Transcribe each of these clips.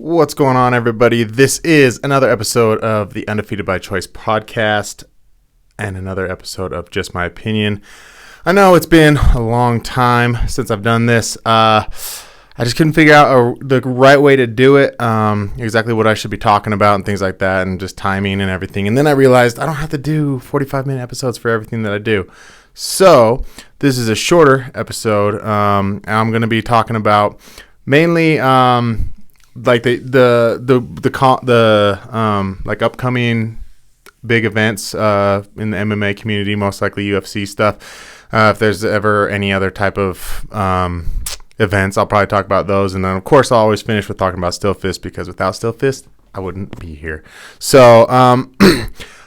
What's going on, everybody? This is another episode of the Undefeated by Choice podcast and another episode of Just My Opinion. I know it's been a long time since I've done this. I just couldn't figure out the right way to do it, exactly what I should be talking about and things like that, and just timing and everything. And then I realized I don't have to do 45-minute episodes for everything that I do. So this is a shorter episode. And I'm going to be talking about mainly like the like upcoming big events in the MMA community, most likely UFC stuff. If there's ever any other type of events, I'll probably talk about those. And then, of course, I'll always finish with talking about Steelfist, because without Steelfist, I wouldn't be here. So I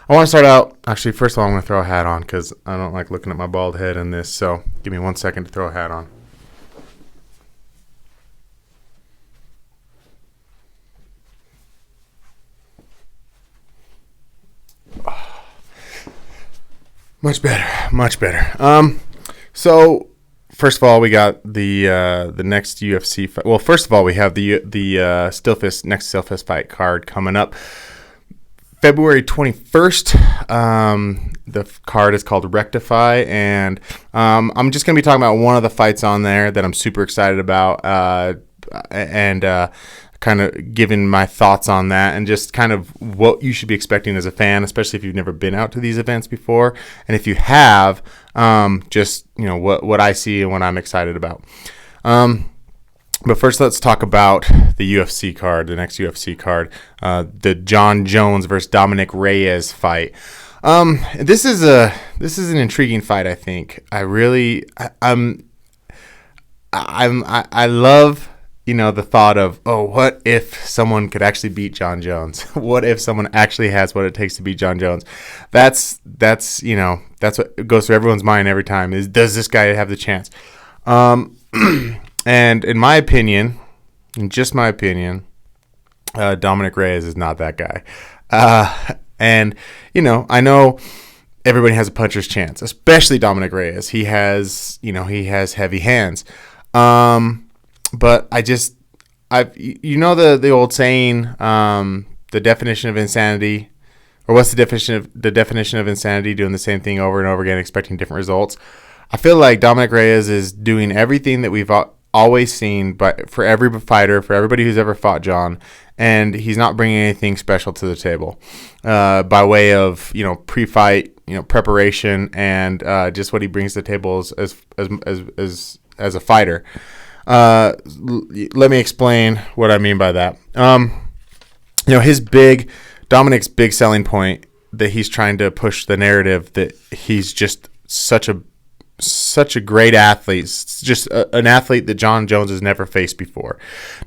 want to start out. Actually, first of all, I'm going to throw a hat on because I don't like looking at my bald head in this. So give me 1 second to throw a hat on. Much better. So first of all, we got the next UFC fight. Well, first of all, we have the Steelfist next Steelfist fight card coming up February 21st. The card is called Rectify, and I'm just going to be talking about one of the fights on there that I'm super excited about, and kind of giving my thoughts on that, and just kind of what you should be expecting as a fan, especially if you've never been out to these events before. And if you have, just, you know, what I see and what I'm excited about. But first, let's talk about the UFC card, the next UFC card, the Jon Jones versus Dominic Reyes fight. This is an intriguing fight, I think. I love, you know, the thought of, oh, what if someone could actually beat Jon Jones? What if someone actually has what it takes to beat Jon Jones? That's you know, that's what goes through everyone's mind every time, is, does this guy have the chance? And in my opinion, Dominic Reyes is not that guy. And, you know, I know everybody has a puncher's chance, especially Dominic Reyes. He has heavy hands. But you know the old saying, the definition of insanity, or what's the definition of insanity? Doing the same thing over and over again, expecting different results. I feel like Dominic Reyes is doing everything that we've always seen, but for every fighter, for everybody who's ever fought Jon, and he's not bringing anything special to the table, by way of, you know, pre-fight, you know, preparation, and just what he brings to the table as a fighter. Let me explain what I mean by that. You know, Dominic's big selling point, that he's trying to push the narrative that he's just such a great athlete, just an athlete that Jon Jones has never faced before.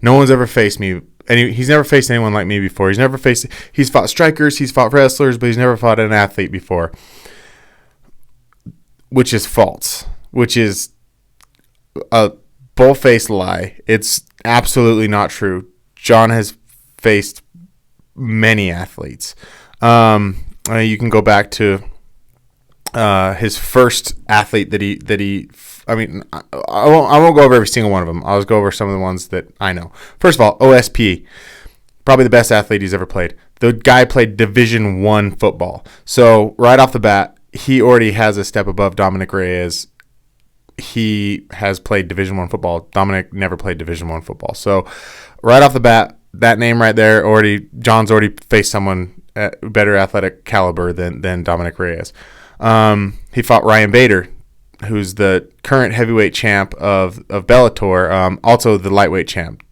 No one's ever faced me, and he's never faced anyone like me before. He's fought strikers, he's fought wrestlers, but he's never fought an athlete before, which is false, which is a bull-faced lie. It's absolutely not true. Jon has faced many athletes. You can go back to his first athlete that he. I mean, I won't go over every single one of them. I'll just go over some of the ones that I know. First of all, OSP, probably the best athlete he's ever played. The guy played Division I football. So right off the bat, he already has a step above Dominic Reyes. He has played Division I football. Dominic never played Division I football. So right off the bat, that name right there, Jon's already faced someone at better athletic caliber than Dominic Reyes. He fought Ryan Bader, who's the current heavyweight champ of Bellator, also the lightweight champ.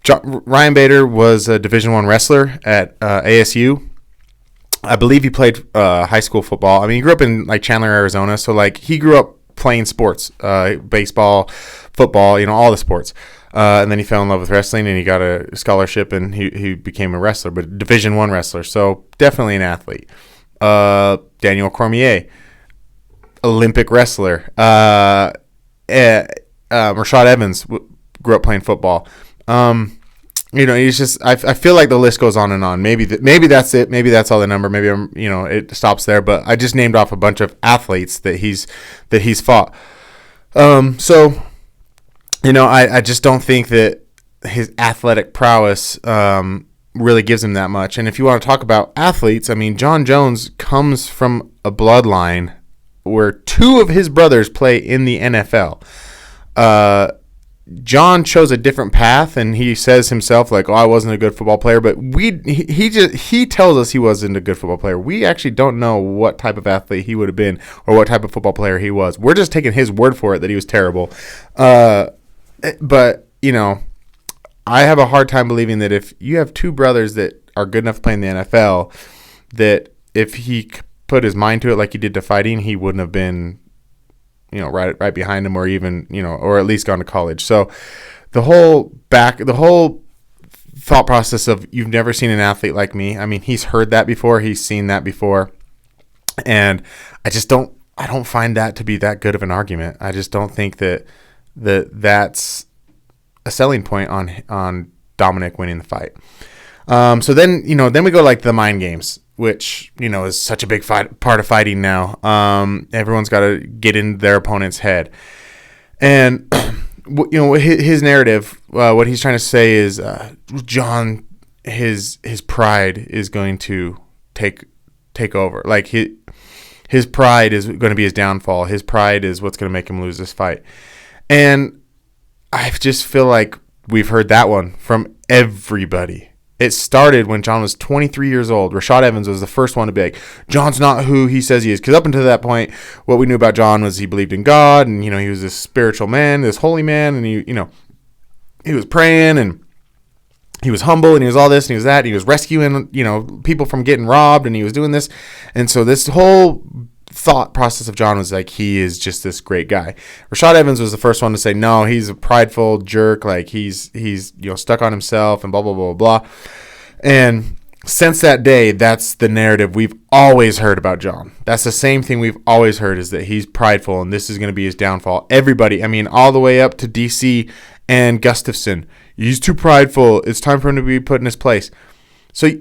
Ryan Bader was a Division I wrestler at ASU. I believe he played high school football. I mean, he grew up in like Chandler, Arizona, so like he grew up playing sports, baseball, football, you know, all the sports. And then he fell in love with wrestling, and he got a scholarship, and he became a wrestler, but Division I wrestler, so definitely an athlete. Daniel Cormier, Olympic wrestler. Rashad Evans grew up playing football. You know, he's just. I feel like the list goes on and on. Maybe that's it. Maybe that's all the number. Maybe it stops there. But I just named off a bunch of athletes that he's fought. So, you know, I just don't think that his athletic prowess really gives him that much. And if you want to talk about athletes, I mean, Jon Jones comes from a bloodline where two of his brothers play in the NFL. John chose a different path, and he says himself, like, "Oh, I wasn't a good football player." But he tells us he wasn't a good football player. We actually don't know what type of athlete he would have been or what type of football player he was. We're just taking his word for it that he was terrible. But I have a hard time believing that if you have two brothers that are good enough to play in the NFL, that if he put his mind to it like he did to fighting, he wouldn't have been right behind him, or even, or at least gone to college. So the whole thought process of, you've never seen an athlete like me. I mean, he's heard that before. He's seen that before. And I don't find that to be that good of an argument. I just don't think that's a selling point on Dominic winning the fight. So then we go like the mind games, which, is such a big part of fighting now. Everyone's got to get in their opponent's head. And, his narrative, what he's trying to say is, John, his pride is going to take over. Like, his pride is going to be his downfall. His pride is what's going to make him lose this fight. And I just feel like we've heard that one from everybody. It started when John was 23 years old. Rashad Evans was the first one to be like, John's not who he says he is. Because up until that point, what we knew about John was he believed in God, and, he was this spiritual man, this holy man, and he was praying, and he was humble, and he was all this, and he was that, and he was rescuing, people from getting robbed, and he was doing this. And so this whole thought process of John was like, he is just this great guy. Rashad Evans was the first one to say, no, he's a prideful jerk, like he's stuck on himself and blah blah blah blah. And since that day, that's the narrative we've always heard about John. That's the same thing we've always heard, is that he's prideful and this is going to be his downfall. Everybody, I mean, all the way up to DC and Gustafson, he's too prideful, it's time for him to be put in his place. So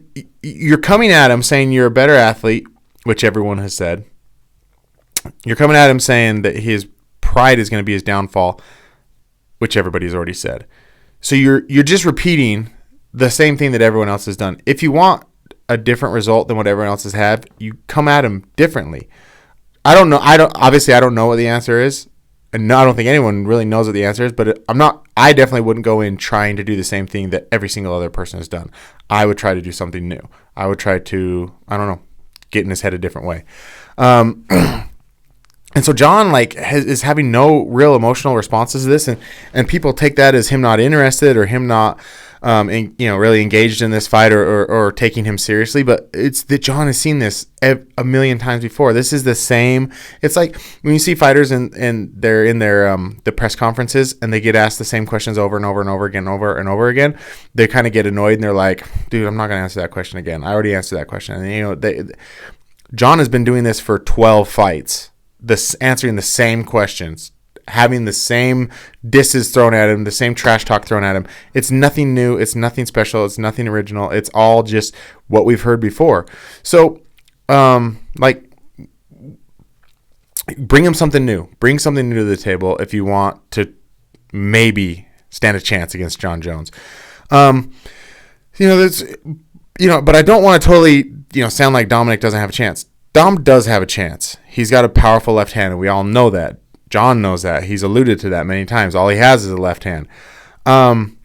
you're coming at him saying you're a better athlete, which everyone has said. You're coming at him saying that his pride is going to be his downfall, which everybody's already said. So you're just repeating the same thing that everyone else has done. If you want a different result than what everyone else has had, you come at him differently. I don't know. Obviously I don't know what the answer is, and I don't think anyone really knows what the answer is. But I definitely wouldn't go in trying to do the same thing that every single other person has done. I would try to do something new. I would try to, get in his head a different way. And so John is having no real emotional responses to this, and people take that as him not interested, or him not really engaged in this fight, or taking him seriously. But it's that John has seen this a million times before. This is the same. It's like when you see fighters and they're in their the press conferences, and they get asked the same questions over and over and over again, they kind of get annoyed, and they're like, dude, I'm not going to answer that question again. I already answered that question. And John has been doing this for 12 fights. Answering the same questions, having the same disses thrown at him, the same trash talk thrown at him. It's nothing new. It's nothing special. It's nothing original. It's all just what we've heard before. So, bring him something new. Bring something new to the table if you want to maybe stand a chance against Jon Jones. But I don't want to totally, sound like Dominic doesn't have a chance. Dom does have a chance. He's got a powerful left hand, and we all know that. John knows that. He's alluded to that many times. All he has is a left hand. And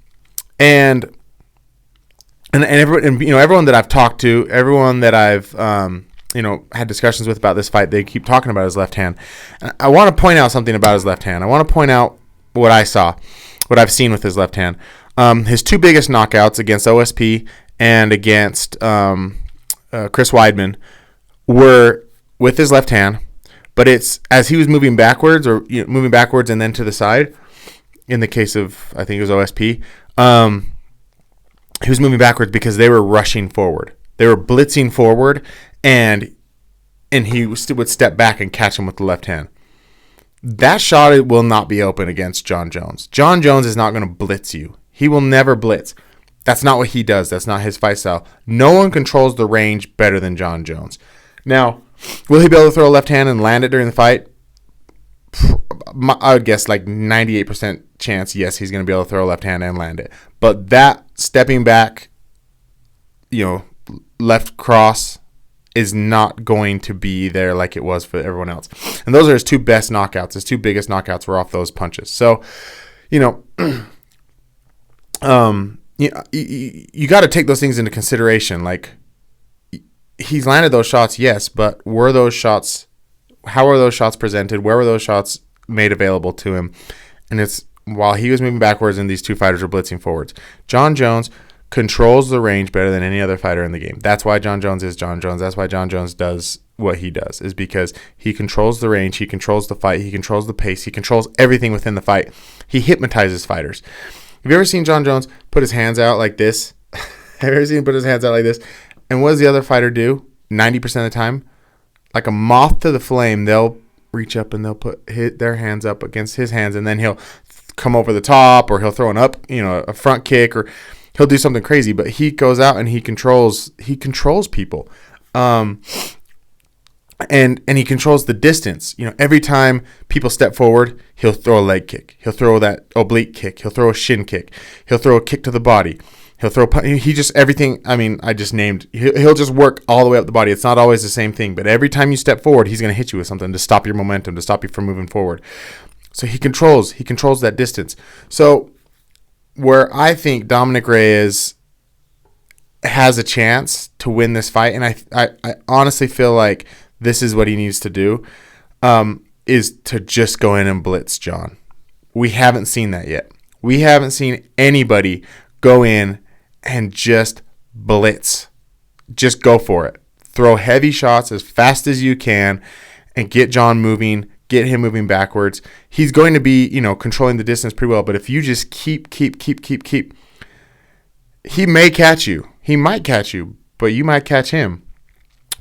everyone that I've talked to, everyone that I've had discussions with about this fight, they keep talking about his left hand. And I want to point out something about his left hand. I want to point out what I saw, what I've seen with his left hand. His two biggest knockouts against OSP and against Chris Weidman were with his left hand, but it's as he was moving backwards, and then to the side. In the case of, I think it was OSP, he was moving backwards because they were rushing forward. They were blitzing forward, and he would step back and catch him with the left hand. That shot will not be open against Jon Jones. Jon Jones is not going to blitz you. He will never blitz. That's not what he does. That's not his fight style. No one controls the range better than Jon Jones. Now, will he be able to throw a left hand and land it during the fight? I would guess like 98% chance, yes, he's going to be able to throw a left hand and land it. But that stepping back, left cross is not going to be there like it was for everyone else. And those are his two best knockouts. His two biggest knockouts were off those punches. So, you got to take those things into consideration. Like, he's landed those shots, yes, but how were those shots presented? Where were those shots made available to him? And it's while he was moving backwards and these two fighters were blitzing forwards. Jon Jones controls the range better than any other fighter in the game. That's why Jon Jones is Jon Jones. That's why Jon Jones does what he does, is because he controls the range, he controls the fight, he controls the pace, he controls everything within the fight. He hypnotizes fighters. Have you ever seen Jon Jones put his hands out like this? Have you ever seen him put his hands out like this? And what does the other fighter do 90% of the time? Like a moth to the flame, they'll reach up and they'll hit their hands up against his hands, and then he'll come over the top, or he'll throw a front kick, or he'll do something crazy. But he goes out and he controls people, and he controls the distance. Every time people step forward, he'll throw a leg kick, he'll throw that oblique kick, he'll throw a shin kick, he'll throw a kick to the body. He'll throw. He just everything. I mean, I just named. He'll just work all the way up the body. It's not always the same thing, but every time you step forward, he's going to hit you with something to stop your momentum, to stop you from moving forward. So he controls that distance. So where I think Dominic Reyes has a chance to win this fight, and I honestly feel like this is what he needs to do, is to just go in and blitz Jon. We haven't seen that yet. We haven't seen anybody go in and just blitz. Just go for it. Throw heavy shots as fast as you can and get Jon moving, get him moving backwards. He's going to be, controlling the distance pretty well, but if you just keep, he may catch you. He might catch you, but you might catch him.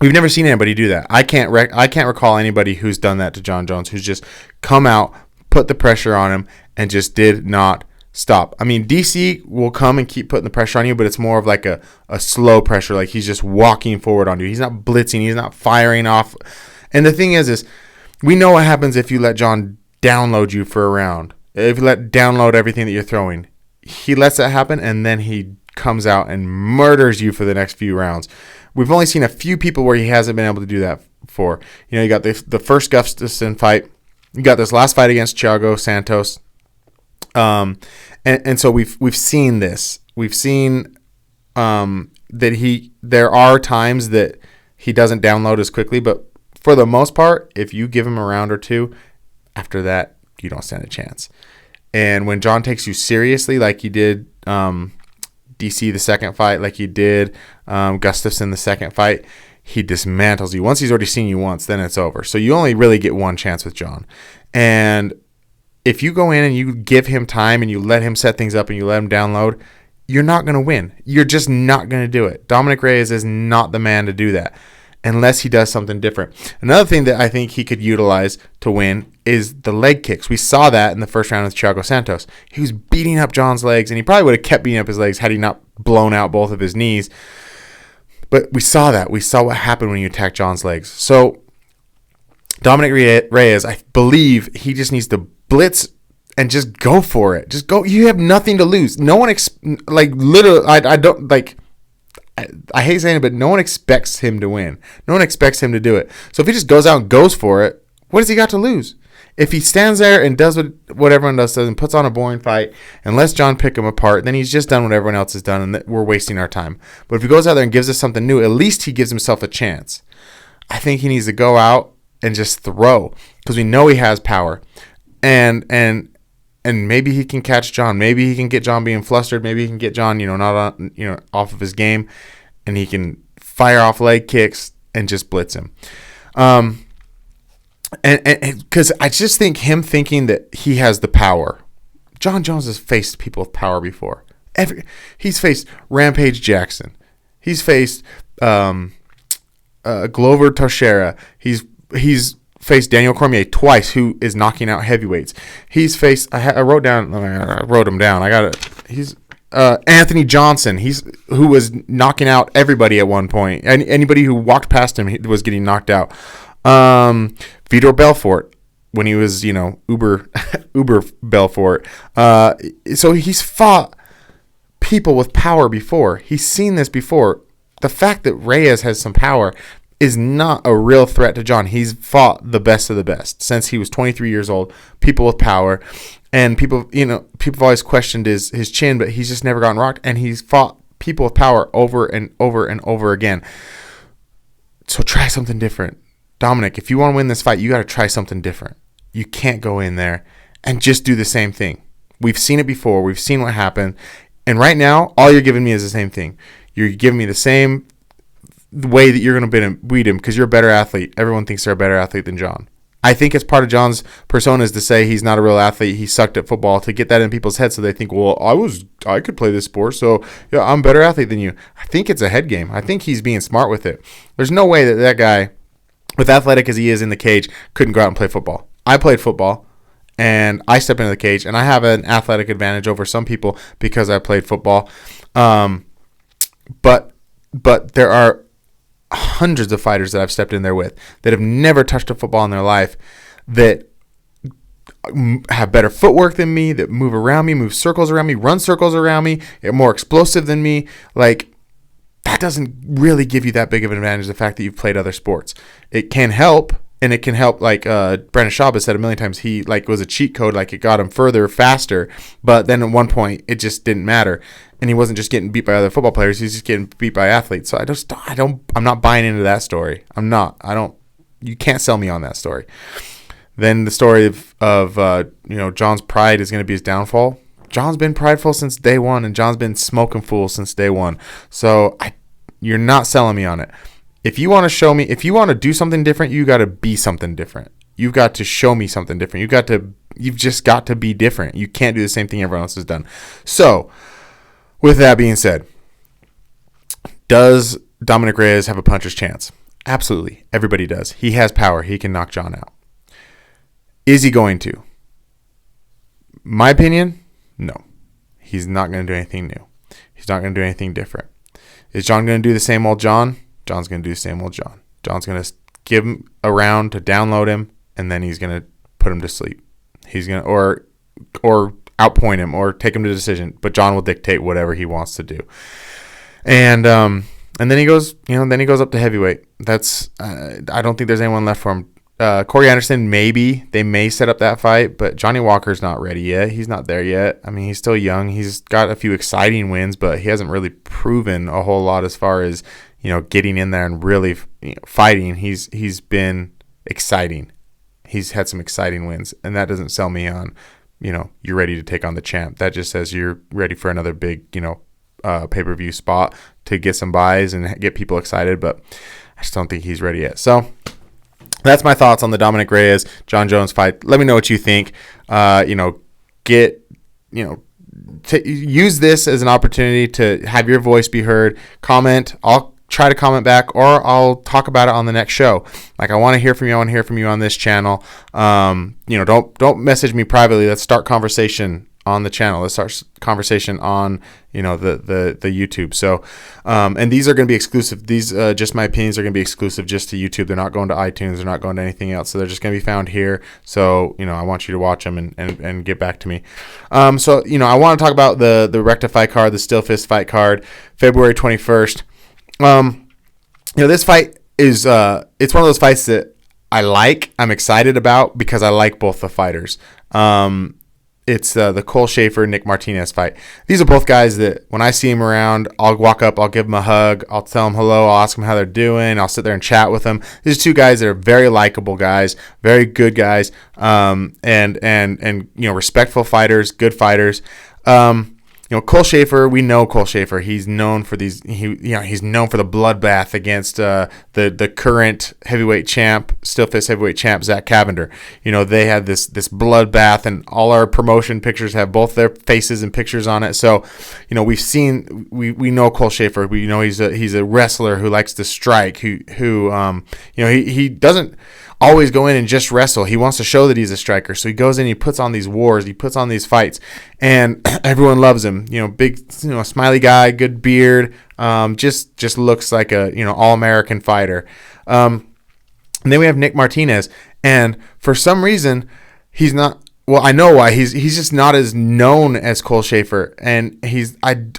We've never seen anybody do that. I can't recall anybody who's done that to Jon Jones, who's just come out, put the pressure on him, and just did not stop. I mean, DC will come and keep putting the pressure on you, but it's more of like a slow pressure. Like, he's just walking forward on you. He's not blitzing. He's not firing off. And the thing is we know what happens if you let Jon download you for a round. If you let download everything that you're throwing. He lets that happen, and then he comes out and murders you for the next few rounds. We've only seen a few people where he hasn't been able to do that for. You got the first Gustafsson fight. You got this last fight against Thiago Santos. And so we've seen this. We've seen that there are times that he doesn't download as quickly, but for the most part, if you give him a round or two, after that, you don't stand a chance. And when Jon takes you seriously, like he did DC the second fight, like he did Gustafsson the second fight, he dismantles you. Once he's already seen you once, then it's over. So you only really get one chance with Jon. And if you go in and you give him time and you let him set things up and you let him download, you're not going to win. You're just not going to do it. Dominic Reyes is not the man to do that unless he does something different. Another thing that I think he could utilize to win is the leg kicks. We saw that in the first round with Thiago Santos. He was beating up Jon's legs, and he probably would have kept beating up his legs had he not blown out both of his knees. But we saw that. We saw what happened when you attack Jon's legs. So Dominic Reyes, I believe he just needs to blitz and just go for it. Just go. You have nothing to lose. No one literally. I don't like. I hate saying it, but no one expects him to win. No one expects him to do it. So if he just goes out and goes for it, what has he got to lose? If he stands there and does what everyone else does and puts on a boring fight and lets Jon pick him apart, then he's just done what everyone else has done, and we're wasting our time. But if he goes out there and gives us something new, at least he gives himself a chance. I think he needs to go out and just throw, because we know he has power. And maybe he can catch Jon. Maybe he can get Jon being flustered. Maybe he can get Jon, not on, off of his game, and he can fire off leg kicks and just blitz him. And because I just think him thinking that he has the power. Jon Jones has faced people with power before. He's faced Rampage Jackson. He's faced Glover Teixeira. He's faced Daniel Cormier twice, who is knocking out heavyweights. He's faced. I wrote him down. I got it. He's Anthony Johnson. Who was knocking out everybody at one point. And anybody who walked past him was getting knocked out. Vitor Belfort. when he was, Uber Belfort. So he's fought people with power before. He's seen this before. The fact that Reyes has some power is not a real threat to John. He's fought the best of the best since he was 23 years old, people with power. And people have always questioned his chin, but he's just never gotten rocked. And he's fought people with power over and over and over again. So try something different. Dominic, if you want to win this fight, you got to try something different. You can't go in there and just do the same thing. We've seen it before. We've seen what happened. And right now, all you're giving me is the same thing. You're giving me the same way that you're going to beat him because you're a better athlete. Everyone thinks they're a better athlete than John. I think it's part of John's persona is to say he's not a real athlete. He sucked at football, to get that in people's heads so they think, well, I could play this sport, so yeah, I'm a better athlete than you. I think it's a head game. I think he's being smart with it. There's no way that guy, with athletic as he is in the cage, couldn't go out and play football. I played football, and I step into the cage, and I have an athletic advantage over some people because I played football. But there are hundreds of fighters that I've stepped in there with that have never touched a football in their life, that have better footwork than me, that move around me, move circles around me, run circles around me, are more explosive than me. Like, that doesn't really give you that big of an advantage, the fact that you've played other sports. It can help, and it can help, like Brandon Schaub has said a million times, he was a cheat code, like it got him further, faster, but then at one point it just didn't matter. And he wasn't just getting beat by other football players, he's just getting beat by athletes. So I'm not buying into that story. You can't sell me on that story. Then the story of John's pride is going to be his downfall. John's been prideful since day one, and John's been smoking fools since day one. So you're not selling me on it. If you want to show me, if you want to do something different, you got to be something different. You've got to show me something different. You've just got to be different. You can't do the same thing everyone else has done. So, with that being said, does Dominic Reyes have a puncher's chance? Absolutely. Everybody does. He has power. He can knock John out. Is he going to? My opinion, no. He's not going to do anything new. He's not going to do anything different. Is John going to do the same old John? John's going to do the same old John. John's going to give him a round to download him, and then he's going to put him to sleep. He's going to, or outpoint him or take him to decision, but John will dictate whatever he wants to do. And then he goes, up to heavyweight. That's I don't think there's anyone left for him. Corey Anderson, maybe they may set up that fight, but Johnny Walker's not ready yet. He's not there yet. I mean, he's still young. He's got a few exciting wins, but he hasn't really proven a whole lot as far as getting in there and really fighting. He's been exciting. He's had some exciting wins, and that doesn't sell me on you're ready to take on the champ. That just says you're ready for another big pay-per-view spot to get some buys and get people excited, but I just don't think he's ready yet. So that's my thoughts on the Dominic Reyes John Jones fight. Let me know what you think. Use this as an opportunity to have your voice be heard. Comment. I'll try to comment back, or I'll talk about it on the next show. Like, I want to hear from you. I want to hear from you on this channel. Don't message me privately. Let's start conversation on the channel. Let's start conversation on the YouTube. So and these are going to be exclusive. These just my opinions are going to be exclusive just to YouTube. They're not going to iTunes. They're not going to anything else. So they're just going to be found here. So I want you to watch them and get back to me. I want to talk about the Rectify card, the Steelfist fight card, February 21st. This fight is it's one of those fights that I'm excited about because I like both the fighters. It's the Cole Shafer, Nick Martinez fight. These are both guys that when I see them around, I'll walk up, I'll give them a hug, I'll tell them hello, I'll ask them how they're doing, I'll sit there and chat with them. These are two guys that are very likable guys, very good guys, and respectful fighters, good fighters. Cole Shafer, we know Cole Shafer. He's known for he's known for the bloodbath against the current heavyweight champ, Steelfist heavyweight champ, Zach Cavender. They had this bloodbath, and all our promotion pictures have both their faces and pictures on it. So, we know Cole Shafer. We know he's a wrestler who likes to strike. He doesn't always go in and just wrestle. He wants to show that he's a striker. So he goes in, he puts on these wars, he puts on these fights, and everyone loves him. Big, smiley guy, good beard, just looks like a, all-American fighter. And then we have Nick Martinez, and for some reason, he's not. Well, I know why. He's just not as known as Cole Shafer, and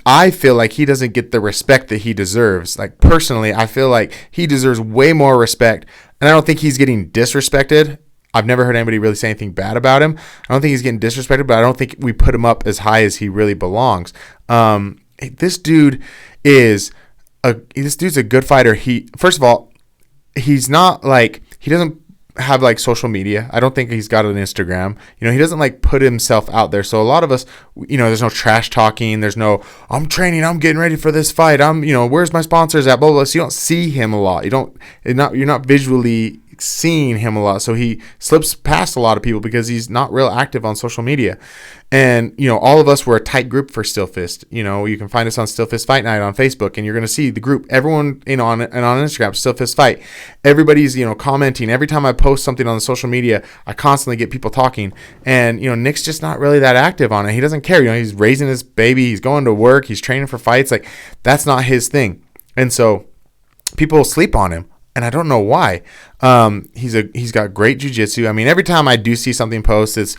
I feel like he doesn't get the respect that he deserves. Like, personally, I feel like he deserves way more respect, and I don't think he's getting disrespected. I've never heard anybody really say anything bad about him. I don't think he's getting disrespected, but I don't think we put him up as high as he really belongs. This dude's a good fighter. First of all, he's not like, he doesn't have like social media. I don't think he's got an Instagram. He doesn't like put himself out there. So a lot of us, there's no trash talking. There's no, I'm training, I'm getting ready for this fight. Where's my sponsors at? Blah, blah, blah. So you don't see him a lot. You're not visually seeing him a lot. So he slips past a lot of people because he's not real active on social media. And, all of us were a tight group for Steelfist. You can find us on Steelfist Fight Night on Facebook, and you're going to see the group, everyone, on Instagram, Steelfist Fight. Everybody's, commenting. Every time I post something on the social media, I constantly get people talking. And, Nick's just not really that active on it. He doesn't care. He's raising his baby. He's going to work. He's training for fights. Like, that's not his thing. And so people sleep on him. And I don't know why. He's got great jiu-jitsu. I mean, every time I do see something post, it's,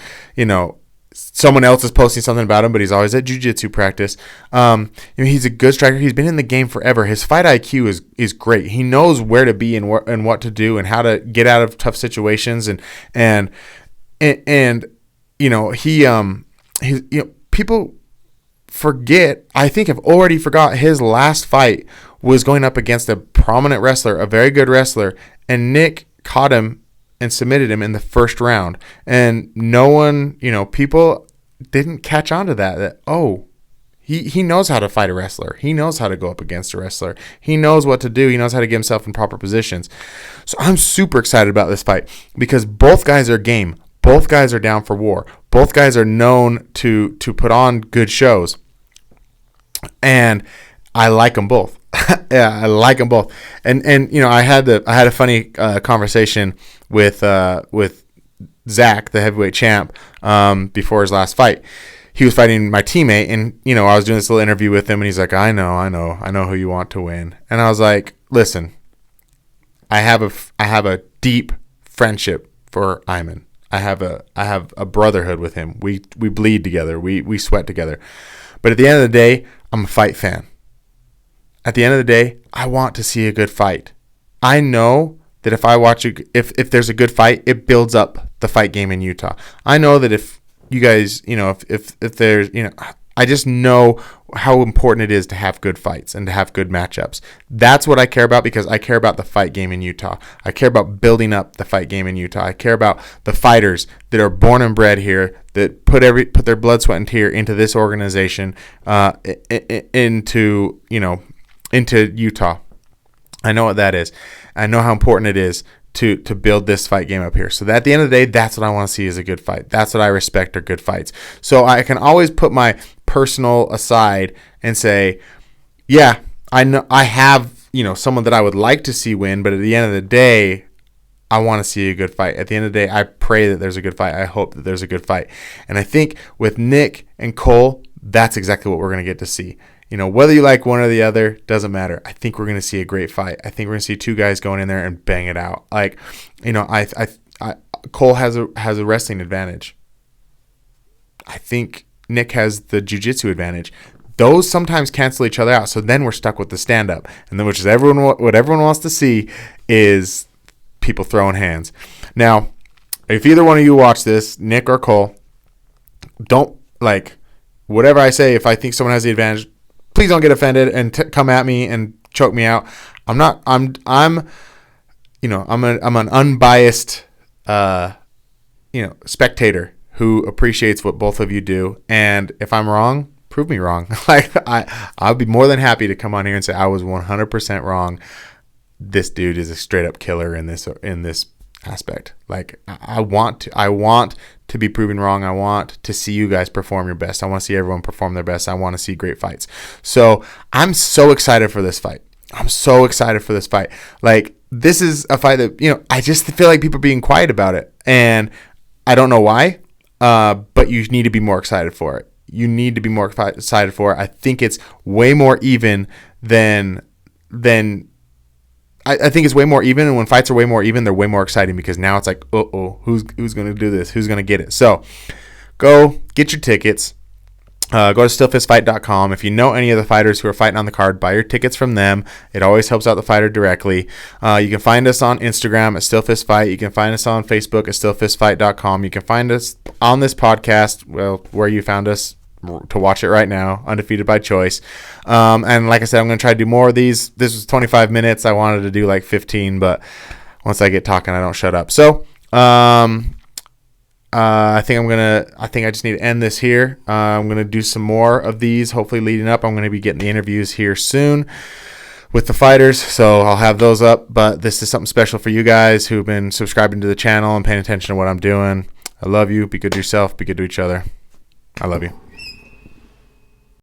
someone else is posting something about him, but he's always at jiu-jitsu practice. He's a good striker. He's been in the game forever. His fight IQ is great. He knows where to be and what to do and how to get out of tough situations. And people forget. I think have already forgot his last fight was going up against a prominent wrestler, a very good wrestler, and Nick caught him and submitted him in the first round. And no one, people didn't catch on to that he knows how to fight a wrestler. He knows how to go up against a wrestler. He knows what to do. He knows how to get himself in proper positions. So I'm super excited about this fight because both guys are game. Both guys are down for war. Both guys are known to put on good shows. And I like them both. Yeah, I like them both. And I had a funny conversation with Zach, the heavyweight champ, before his last fight. He was fighting my teammate, and I was doing this little interview with him, and he's like, I know who you want to win. And I was like, listen, I have a deep friendship for Ayman. I have a brotherhood with him. We bleed together. We sweat together. But at the end of the day, I'm a fight fan. At the end of the day, I want to see a good fight. I know that if I watch if there's a good fight, it builds up the fight game in Utah. I know that if you guys, if there's, I just know how important it is to have good fights and to have good matchups. That's what I care about because I care about the fight game in Utah. I care about building up the fight game in Utah. I care about the fighters that are born and bred here, that put their blood, sweat, and tear into this organization, into Utah. I know what that is. I know how important it is to build this fight game up here. So that at the end of the day, that's what I want to see is a good fight. That's what I respect are good fights. So I can always put my personal aside and say, yeah, I know I have, someone that I would like to see win, but at the end of the day, I want to see a good fight. At the end of the day, I pray that there's a good fight. I hope that there's a good fight. And I think with Nick and Cole, that's exactly what we're going to get to see. Whether you like one or the other, doesn't matter. I think we're going to see a great fight. I think we're going to see two guys going in there and bang it out. Like, Cole has a wrestling advantage. I think Nick has the jiu-jitsu advantage. Those sometimes cancel each other out. So then we're stuck with the stand-up. And then, which is what everyone wants to see is people throwing hands. Now, if either one of you watch this, Nick or Cole, don't, whatever I say, if I think someone has the advantage, please don't get offended and come at me and choke me out. I'm an unbiased, spectator who appreciates what both of you do. And if I'm wrong, prove me wrong. I'll be more than happy to come on here and say I was 100% wrong. This dude is a straight up killer in this aspect. I want to be proven wrong. I want to see you guys perform your best. I want to see everyone perform their best. I want to see great fights. So I'm so excited for this fight. This is a fight that, I just feel like people are being quiet about it. And I don't know why, but you need to be more excited for it. You need to be more excited for it. I think it's way more even than I think it's way more even, and when fights are way more even, they're way more exciting because now it's like, who's going to do this? Who's going to get it? So go get your tickets. Go to steelfistfight.com. If you know any of the fighters who are fighting on the card, buy your tickets from them. It always helps out the fighter directly. You can find us on Instagram at steelfistfight. You can find us on Facebook at steelfistfight.com. You can find us on this podcast, well, where you found us to watch it right now, Undefeated by Choice. And like I said, I'm going to try to do more of these. This was 25 minutes. I wanted to do like 15, but once I get talking, I don't shut up. So, I think I just need to end this here. I'm gonna do some more of these, hopefully leading up. I'm gonna be getting the interviews here soon with the fighters, so I'll have those up. But this is something special for you guys who've been subscribing to the channel and paying attention to what I'm doing. I love you. Be good to yourself. Be good to each other. I love you.